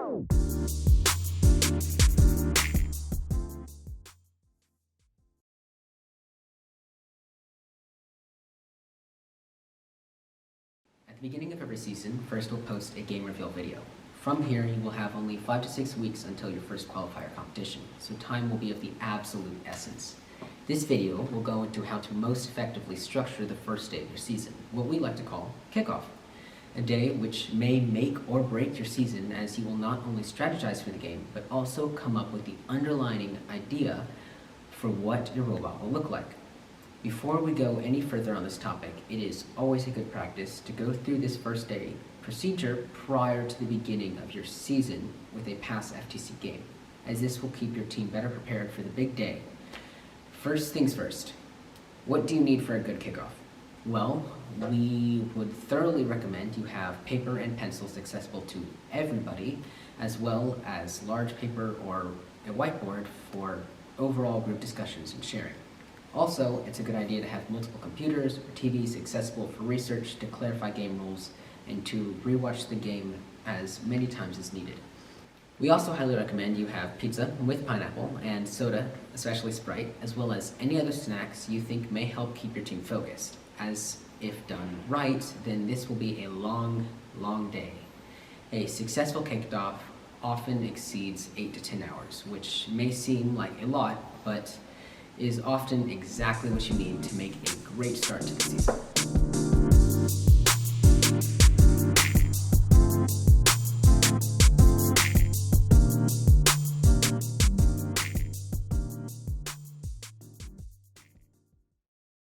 At the beginning of every season, first we'll post a game reveal video. From here, you will have only 5 to 6 weeks until your first qualifier competition, so time will be of the absolute essence. This video will go into how to most effectively structure the first day of your season, what we like to call kickoff. A day which may make or break your season, as you will not only strategize for the game, but also come up with the underlying idea for what your robot will look like. Before we go any further on this topic, it is always a good practice to go through this first day procedure prior to the beginning of your season with a past FTC game, as this will keep your team better prepared for the big day. First things first, what do you need for a good kickoff? Well, we would thoroughly recommend you have paper and pencils accessible to everybody, as well as large paper or a whiteboard for overall group discussions and sharing. Also, it's a good idea to have multiple computers or TVs accessible for research, to clarify game rules, and to rewatch the game as many times as needed. We also highly recommend you have pizza with pineapple and soda, especially Sprite, as well as any other snacks you think may help keep your team focused, as if done right, then this will be a long, long day. A successful kickoff often exceeds 8 to 10 hours, which may seem like a lot, but is often exactly what you need to make a great start to the season.